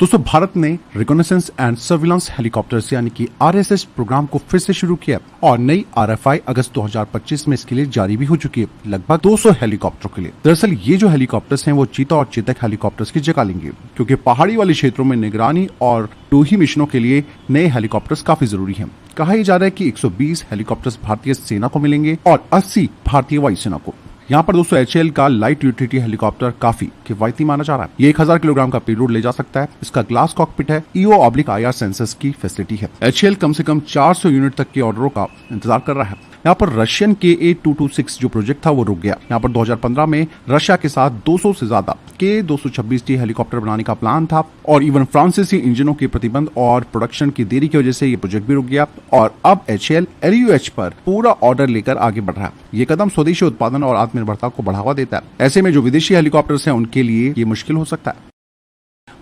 दोस्तों भारत ने reconnaissance and surveillance helicopters यानी कि RSS प्रोग्राम को फिर से शुरू किया और नई RFI अगस्त 2025 में इसके लिए जारी भी हो चुकी है, लगभग 200 हेलीकॉप्टरों के लिए। दरअसल ये जो हेलीकॉप्टर्स हैं वो चीता और चेतक हेलीकॉप्टर्स की जगह लेंगे, क्योंकि पहाड़ी वाले क्षेत्रों में निगरानी और टोही मिशनों के लिए नए हेलीकॉप्टर्स काफी जरूरी हैं। कहा यह जा रहा है कि 120 हेलीकॉप्टर्स भारतीय सेना को मिलेंगे और 80 भारतीय वायुसेना को। यहाँ पर दोस्तों HAL का लाइट यूटिलिटी हेलीकॉप्टर काफी किफायती माना जा रहा है। ये 1000 किलोग्राम का पेलोड ले जा सकता है। इसका ग्लास कॉकपिट है, EO/IR सेंसर्स की फैसिलिटी है। HAL कम से कम 400 यूनिट तक के ऑर्डरों का इंतजार कर रहा है। यहाँ पर रशियन KA-226 जो प्रोजेक्ट था वो रुक गया। यहाँ पर 2015 में रशिया के साथ 200 से ज्यादा KA-226T हेलीकॉप्टर बनाने का प्लान था और इवन फ्रांसीसी इंजनों के प्रतिबंध और प्रोडक्शन की देरी की वजह से ये प्रोजेक्ट भी रुक गया और अब HAL LUH पर पूरा ऑर्डर लेकर आगे बढ़ रहा है। ये कदम स्वदेशी उत्पादन और आत्मनिर्भरता को बढ़ावा देता है। ऐसे में जो विदेशी हेलीकॉप्टर्स हैं उनके लिए ये मुश्किल हो सकता है।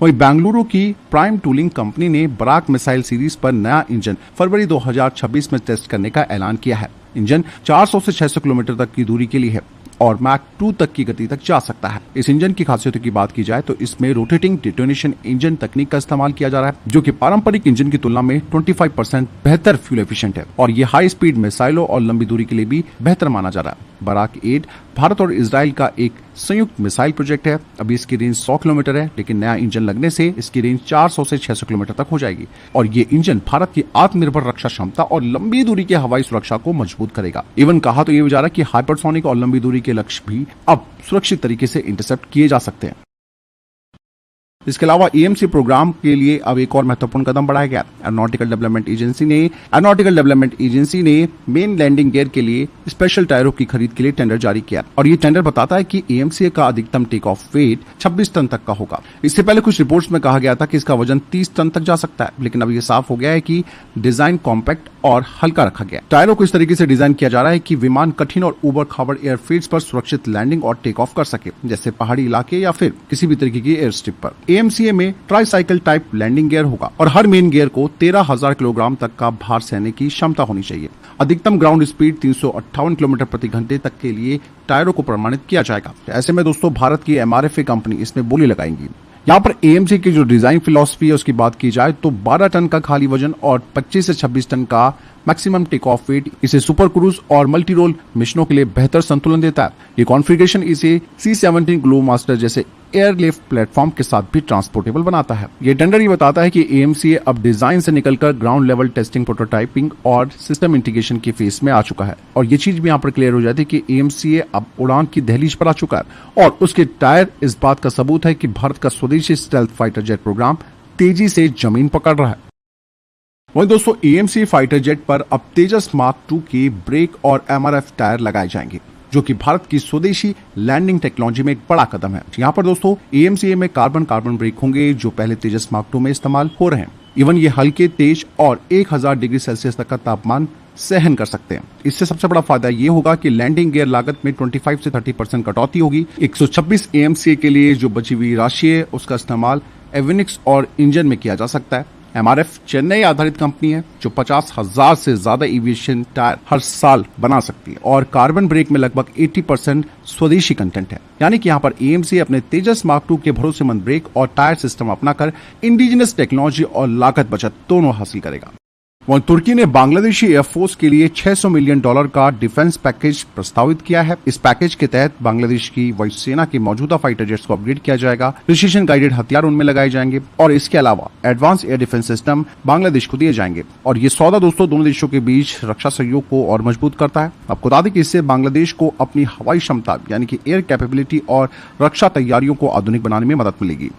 वहीं बेंगलुरु की प्राइम टूलिंग कंपनी ने बराक मिसाइल सीरीज पर नया इंजन फरवरी 2026 में टेस्ट करने का ऐलान किया है। इंजन 400 से 600 किलोमीटर तक की दूरी के लिए है और मैक 2 तक की गति तक जा सकता है। इस इंजन की खासियतों की बात की जाए तो इसमें रोटेटिंग डिटोनेशन इंजन तकनीक का इस्तेमाल किया जा रहा है, जो कि पारंपरिक इंजन की तुलना में 25% बेहतर फ्यूल एफिशिएंट है और ये हाई स्पीड मिसाइलों और लंबी दूरी के लिए भी बेहतर माना जा रहा है। बराक 8 भारत और इजराइल का एक संयुक्त मिसाइल प्रोजेक्ट है। अभी इसकी रेंज 100 किलोमीटर है, लेकिन नया इंजन लगने से इसकी रेंज 400 से 600 किलोमीटर तक हो जाएगी और ये इंजन भारत की आत्मनिर्भर रक्षा क्षमता और लंबी दूरी की हवाई सुरक्षा को मजबूत करेगा। इवन कहा तो ये जा रहा है कि हाइपरसोनिक और लंबी दूरी के लक्ष्य भी अब सुरक्षित तरीके से इंटरसेप्ट किए जा सकते हैं। इसके अलावा EMC प्रोग्राम के लिए अब एक और महत्वपूर्ण कदम बढ़ाया गया। एरोनॉटिकल डेवलपमेंट एजेंसी ने मेन लैंडिंग गियर के लिए स्पेशल टायरों की खरीद के लिए टेंडर जारी किया और ये टेंडर बताता है कि EMCA का अधिकतम टेक ऑफ वेट 26 टन तक का होगा। इससे पहले कुछ रिपोर्ट्स में कहा गया था कि इसका वजन 30 टन तक जा सकता है, लेकिन अब ये साफ हो गया है कि डिजाइन कॉम्पैक्ट और हल्का रखा गया। टायरों को इस तरीके से डिजाइन किया जा रहा है कि विमान कठिन और ऊबड़ खाबड़ एयरफील्ड्स पर सुरक्षित लैंडिंग और टेक ऑफ कर सके, जैसे पहाड़ी इलाके या फिर किसी भी तरीके की एयर स्ट्रिप पर। EMCA में ट्राईसाइकिल टाइप लैंडिंग गियर होगा और हर मेन गियर को 13,000 किलोग्राम तक का भार सहने की क्षमता होनी चाहिए। अधिकतम ग्राउंड स्पीड 358 किलोमीटर प्रति घंटे तक के लिए टायरों को प्रमाणित किया जाएगा। ऐसे में दोस्तों भारत की MRFA कंपनी इसमें बोली लगाएंगी। यहाँ पर EMC की जो डिजाइन फिलॉसफी है उसकी बात की जाए तो 12 टन का खाली वजन और 25 से 26 टन का मैक्सिमम टेक ऑफ वेट इसे सुपर क्रूज और मल्टी रोल मिशनों के लिए बेहतर संतुलन देता है। ये कॉन्फ़िगरेशन इसे C-17 ग्लो मास्टर जैसे एयरलिफ्ट प्लेटफॉर्म के साथ भी ट्रांसपोर्टेबल बनाता है। ये टेंडर ये बताता है कि EMCA अब डिजाइन से निकलकर ग्राउंड लेवल टेस्टिंग, प्रोटोटाइपिंग और सिस्टम इंटीग्रेशन की फेज में आ चुका है और ये चीज भी यहाँ पर क्लियर हो जाती है कि EMCA अब उड़ान की दहलीज पर आ चुका है और उसके टायर इस बात का सबूत है कि भारत का स्वदेशी स्टेल्थ फाइटर जेट प्रोग्राम तेजी से जमीन पकड़ रहा है। वहीं दोस्तों EMC फाइटर जेट पर अब तेजस मार्क 2 के ब्रेक और MRF टायर लगाए जाएंगे, जो कि भारत की स्वदेशी लैंडिंग टेक्नोलॉजी में एक बड़ा कदम है। यहाँ पर दोस्तों EMCA में कार्बन ब्रेक होंगे जो पहले तेजस मार्क 2 में इस्तेमाल हो रहे हैं। इवन ये हल्के, तेज और 1000 डिग्री सेल्सियस तक का तापमान सहन कर सकते हैं। इससे सबसे बड़ा फायदा ये होगा कि लैंडिंग गियर लागत में 25 से 30% कटौती होगी। 126 EMCA के लिए जो बची हुई राशि है उसका इस्तेमाल एविनिक्स और इंजन में किया जा सकता है। MRF चेन्नई आधारित कंपनी है जो 50,000 से ज्यादा एविएशन टायर हर साल बना सकती है और कार्बन ब्रेक में लगभग 80% स्वदेशी कंटेंट है। यानी कि यहाँ पर EMCA अपने तेजस मार्क 2 के भरोसेमंद ब्रेक और टायर सिस्टम अपनाकर इंडिजिनस टेक्नोलॉजी और लागत बचत दोनों हासिल करेगा। वहीं तुर्की ने बांग्लादेशी एयरफोर्स के लिए $600 मिलियन का डिफेंस पैकेज प्रस्तावित किया है। इस पैकेज के तहत बांग्लादेश की वायुसेना के मौजूदा फाइटर जेट्स को अपग्रेड किया जाएगा, प्रिसीजन गाइडेड हथियार उनमें लगाए जाएंगे और इसके अलावा advance air defence system Bangladesh को दिए जाएंगे। और ये सौदा दोस्तों दोनों देशों के बीच रक्षा सहयोग को और मजबूत करता है। आपको बता दें कि इससे बांग्लादेश को अपनी हवाई क्षमता यानी कि एयर कैपेबिलिटी और रक्षा तैयारियों को आधुनिक बनाने में मदद मिलेगी।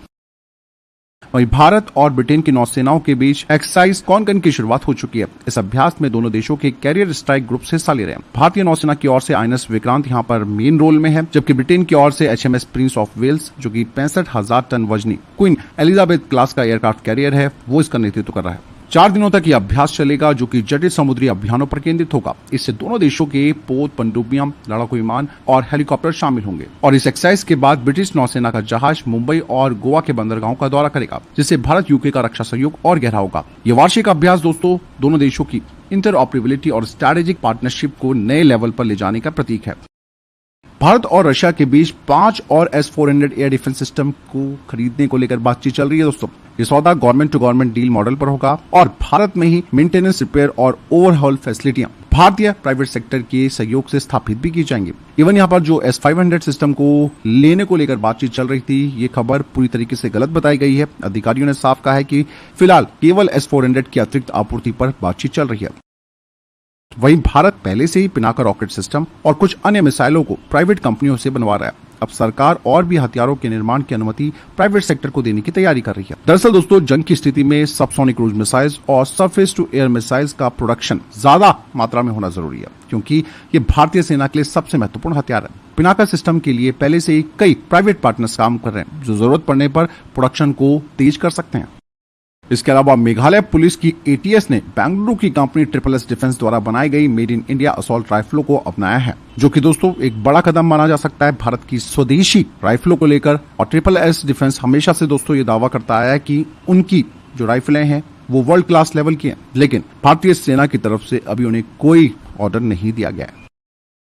वहीं भारत और ब्रिटेन की नौसेनाओं के बीच एक्सरसाइज कॉनकन की शुरुआत हो चुकी है। इस अभ्यास में दोनों देशों के कैरियर स्ट्राइक ग्रुप हिस्सा ले रहे हैं। भारतीय नौसेना की ओर से INS विक्रांत यहाँ पर मेन रोल में है, जबकि ब्रिटेन की ओर से HMS प्रिंस ऑफ वेल्स जो कि 65,000 टन वजनी क्वीन एलिजाबेथ क्लास का एयरक्राफ्ट कैरियर है वो इसका नेतृत्व कर रहा है। 4 दिनों तक यह अभ्यास चलेगा जो कि जटिल समुद्री अभियानों पर केंद्रित होगा। इससे दोनों देशों के पोत, पनडुब्बियां, लड़ाकू विमान और हेलीकॉप्टर शामिल होंगे और इस एक्सरसाइज के बाद ब्रिटिश नौसेना का जहाज मुंबई और गोवा के बंदरगाहों का दौरा करेगा, जिससे भारत UK का रक्षा सहयोग और गहरा होगा। यह वार्षिक अभ्यास दोस्तों दोनों देशों की इंटरऑपरेबिलिटी और स्ट्रैटेजिक पार्टनरशिप को नए लेवल पर ले जाने का प्रतीक है। भारत और रशिया के बीच 5 और S-400 एयर डिफेंस सिस्टम को खरीदने को लेकर बातचीत चल रही है दोस्तों। ये सौदा government to government deal model पर होगा और भारत में ही मेंटेनेंस, रिपेयर और ओवरहॉल फैसिलिटियां भारतीय प्राइवेट सेक्टर के सहयोग से स्थापित भी की जाएंगी। इवन यहाँ पर जो S-500 सिस्टम को लेने को लेकर बातचीत चल रही थी, ये खबर पूरी तरीके से गलत बताई गई है। अधिकारियों ने साफ कहा है कि फिलहाल केवल S-400 की अतिरिक्त आपूर्ति पर बातचीत चल रही है। वहीं भारत पहले से ही पिनाका रॉकेट सिस्टम और कुछ अन्य मिसाइलों को प्राइवेट कंपनियों से बनवा रहा है। अब सरकार और भी हथियारों के निर्माण की अनुमति प्राइवेट सेक्टर को देने की तैयारी कर रही है। दरअसल दोस्तों, जंग की स्थिति में सबसोनिक क्रूज मिसाइल्स और सरफेस टू एयर मिसाइल्स का प्रोडक्शन ज्यादा मात्रा में होना जरूरी है, क्योंकि ये भारतीय सेना के लिए सबसे महत्वपूर्ण हथियार है। पिनाका सिस्टम के लिए पहले से ही कई प्राइवेट पार्टनर्स काम कर रहे हैं, जो जरूरत पड़ने पर प्रोडक्शन को तेज कर सकते हैं। इसके अलावा मेघालय पुलिस की ATS ने बेंगलुरु की कंपनी SSS डिफेंस द्वारा बनाई गई मेड इन इंडिया असॉल्ट राइफलों को अपनाया है, जो कि दोस्तों एक बड़ा कदम माना जा सकता है भारत की स्वदेशी राइफलों को लेकर। और SSS डिफेंस हमेशा से दोस्तों ये दावा करता आया है कि उनकी जो राइफलें हैं वो वर्ल्ड क्लास लेवल की हैं, लेकिन भारतीय सेना की तरफ से अभी उन्हें कोई ऑर्डर नहीं दिया गया है।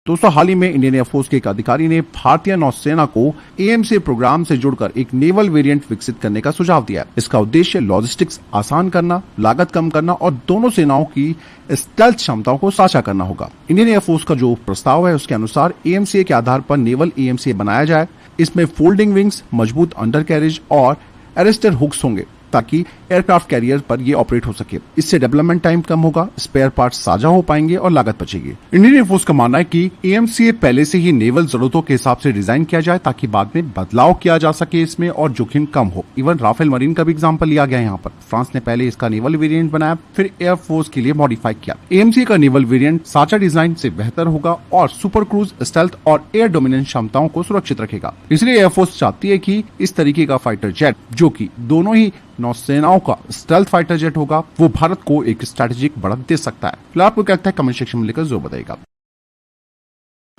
दोस्तों, हाल ही में इंडियन एयरफोर्स के एक अधिकारी ने भारतीय नौसेना को AMCA प्रोग्राम से जुड़कर एक नेवल वेरिएंट विकसित करने का सुझाव दिया है। इसका उद्देश्य लॉजिस्टिक्स आसान करना, लागत कम करना और दोनों सेनाओं की स्टेल्थ क्षमताओं को साझा करना होगा। इंडियन एयरफोर्स का जो प्रस्ताव है उसके अनुसार AMCA के आधार पर नेवल AMCA बनाया जाए। इसमें फोल्डिंग विंग्स, मजबूत अंडर कैरेज और एरेस्टर हुक्स होंगे, ताकि एयरक्राफ्ट कैरियर पर ये ऑपरेट हो सके। इससे डेवलपमेंट टाइम कम होगा, स्पेयर पार्ट्स साझा हो पाएंगे और लागत बचेगी। इंडियन एयरफोर्स का मानना है कि AMCA पहले से ही नेवल जरूरतों के हिसाब से डिजाइन किया जाए, ताकि बाद में बदलाव किया जा सके इसमें और जोखिम कम हो। इवन राफेल मरीन का भी एग्जांपल लिया गया यहाँ पर। फ्रांस ने पहले इसका नेवल वेरिएंट बनाया, फिर एयरफोर्स के लिए मॉडिफाई किया। AMCA का नेवल वेरिएंट साझा डिजाइन से बेहतर होगा और सुपर क्रूज, स्टेल्थ और एयर डोमिनेंस क्षमताओं को सुरक्षित रखेगा। इसलिए एयरफोर्स चाहती है कि इस तरीके का फाइटर जेट, जो कि दोनों ही नौसेनाओं का स्टेल्थ फाइटर जेट होगा, वो भारत को एक स्ट्रैटेजिक बढ़त दे सकता है। फिलहाल आपको क्या लगता है, कमेंट सेक्शन में लिखकर जरूर बताइएगा।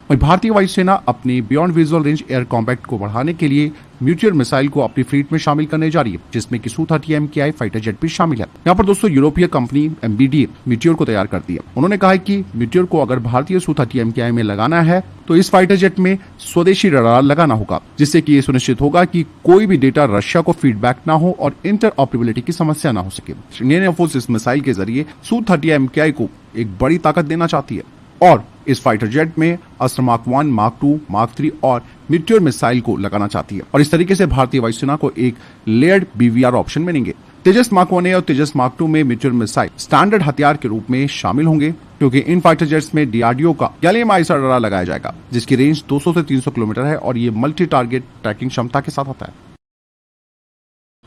वहीं भारतीय वायुसेना अपनी beyond visual range air combat को बढ़ाने के लिए म्यूटियर मिसाइल को अपनी फ्लीट में शामिल करने जा रही है, जिसमें कि Su-30 MKI फाइटर जेट भी शामिल है। यहाँ पर दोस्तों यूरोपीय कंपनी MBDA म्यूटियर को तैयार करती है। उन्होंने कहा है कि म्यूटियर को अगर भारतीय Su-30 MKI में लगाना है तो इस फाइटर जेट में स्वदेशी रडार लगाना होगा, जिससे कि ये सुनिश्चित होगा कि कोई भी डेटा रशिया को फीडबैक ना हो और इंटरऑपरेबिलिटी की समस्या ना हो सके। इंडियन एयरफोर्स इस मिसाइल के जरिए Su-30 MKI को एक बड़ी ताकत देना चाहती है और इस फाइटर जेट में अस्त्र मार्क 1, मार्क 2, मार्क 3 और म्यूटियर मिसाइल को लगाना चाहती है। और इस तरीके से भारतीय वायुसेना को एक लेयर्ड BVR ऑप्शन मिलेंगे। तेजस मार्क 1 और तेजस मार्क 2 में म्यूटियर मिसाइल स्टैंडर्ड हथियार के रूप में शामिल होंगे, क्योंकि इन फाइटर जेट्स में DRDO का गैलियम आर्सेनाइड रडार लगाया जाएगा, जिसकी रेंज 200 से 300 किलोमीटर है और ये मल्टी टारगेट ट्रैकिंग क्षमता के साथ आता है।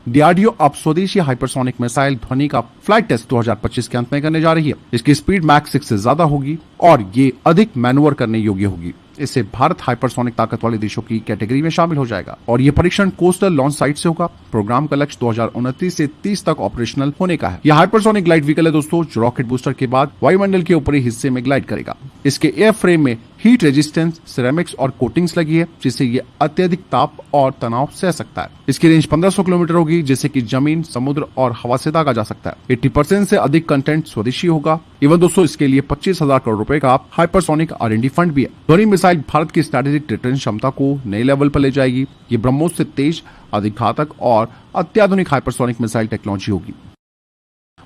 DRDO अब स्वदेशी हाइपरसोनिक मिसाइल ध्वनि का फ्लाइट टेस्ट 2025 के अंत में करने जा रही है। इसकी स्पीड मैक 6 से ज्यादा होगी और ये अधिक मैनुवर करने योग्य होगी। इससे भारत हाइपरसोनिक ताकत वाले देशों की कैटेगरी में शामिल हो जाएगा और यह परीक्षण कोस्टल लॉन्च साइट से होगा। प्रोग्राम का लक्ष्य 2029 से 30 तक ऑपरेशनल होने का है। यह हाइपरसोनिक ग्लाइड व्हीकल है दोस्तों, जो रॉकेट बूस्टर के बाद वायुमंडल के ऊपरी हिस्से में ग्लाइड करेगा। इसके एयर फ्रेम में हीट रेजिस्टेंस, सिरेमिक्स और कोटिंग्स लगी है, जिससे ये अत्यधिक ताप और तनाव सह सकता है। इसकी रेंज 1500 किलोमीटर होगी, जिससे कि जमीन, समुद्र और हवा से दागा जा सकता है। 80% से अधिक कंटेंट स्वदेशी होगा। इवन दोस्तों, इसके लिए 25,000 करोड़ रुपए का हाइपरसोनिक R&D फंड भी है। ध्वनि मिसाइल भारत की स्ट्रैटेजिक डिफेंस क्षमता को नए लेवल पर ले जाएगी। ये ब्रह्मोस से तेज, अधिक घातक और अत्याधुनिक हाइपरसोनिक मिसाइल टेक्नोलॉजी होगी।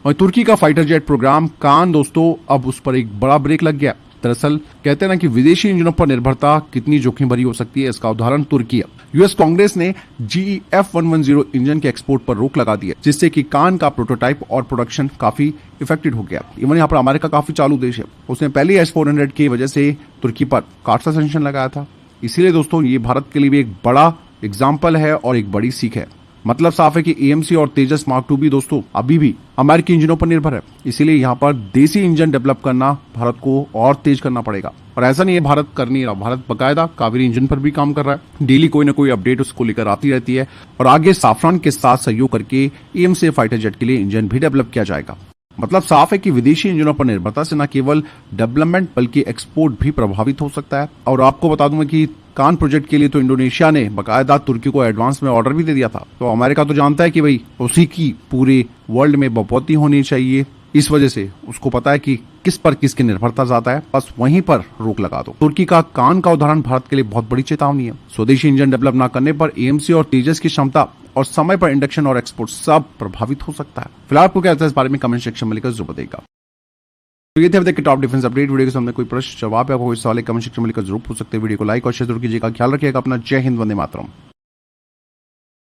और तुर्की का फाइटर जेट प्रोग्राम कान दोस्तों, अब उस पर एक बड़ा ब्रेक लग गया। दरअसल कहते हैं ना कि विदेशी इंजनों पर निर्भरता कितनी जोखिम भरी हो सकती है, इसका उदाहरण तुर्की है। यूएस कांग्रेस ने GE F110 इंजन के एक्सपोर्ट पर रोक लगा दी है, जिससे कि कान का प्रोटोटाइप और प्रोडक्शन काफी इफेक्टेड हो गया। इवन यहाँ पर अमेरिका काफी चालू देश है, उसने पहले S-400 की वजह से तुर्की पर काटसा सैंक्शन लगाया था। इसीलिए दोस्तों, ये भारत के लिए भी एक बड़ा एग्जाम्पल है और एक बड़ी सीख है। मतलब साफ है कि AMC और तेजस मार्क 2 भी दोस्तों अभी भी अमेरिकी इंजनों पर निर्भर है। इसीलिए यहाँ पर देसी इंजन डेवलप करना भारत को और तेज करना पड़ेगा। और ऐसा नहीं है भारत कर नहीं रहा, भारत बकायदा कावेरी इंजन पर भी काम कर रहा है। डेली कोई ना कोई अपडेट उसको लेकर आती रहती है और आगे साफरान के साथ सहयोग करके AMCA फाइटर जेट के लिए इंजन भी डेवलप किया जाएगा। मतलब साफ है कि विदेशी इंजनों पर निर्भरता से न केवल डेवलपमेंट बल्कि एक्सपोर्ट भी प्रभावित हो सकता है। और आपको बता दूं कि कान प्रोजेक्ट के लिए तो इंडोनेशिया ने बकायदा तुर्की को एडवांस में ऑर्डर भी दे दिया था। तो अमेरिका तो जानता है कि भाई उसी की पूरे वर्ल्ड में बढ़ोतरी होनी चाहिए, इस वजह से उसको पता है कि किस पर किसकी निर्भरता ज्यादा है, बस वहीं पर रोक लगा दो। तुर्की का कान का उदाहरण भारत के लिए बहुत बड़ी चेतावनी है। स्वदेशी इंजन डेवलप न करने पर एएमसी और तेजस की क्षमता और समय पर इंडक्शन और एक्सपोर्ट सब प्रभावित हो सकता है। फिलहाल आपको क्या लगता है इस बारे में कमेंट सेक्शन में लिखकर जरूर बताइएगा। तो ये थे अब तक के टॉप डिफेंस अपडेट। वीडियो के सामने कोई प्रश्न जवाब या कोई सवाल कमेंट सेक्शन में लिखकर जरूर पूछ सकते हैं। वीडियो को लाइक और शेयर जरूर कीजिएगा। ख्याल रखिएगा अपना। जय हिंद, वंदे मातरम।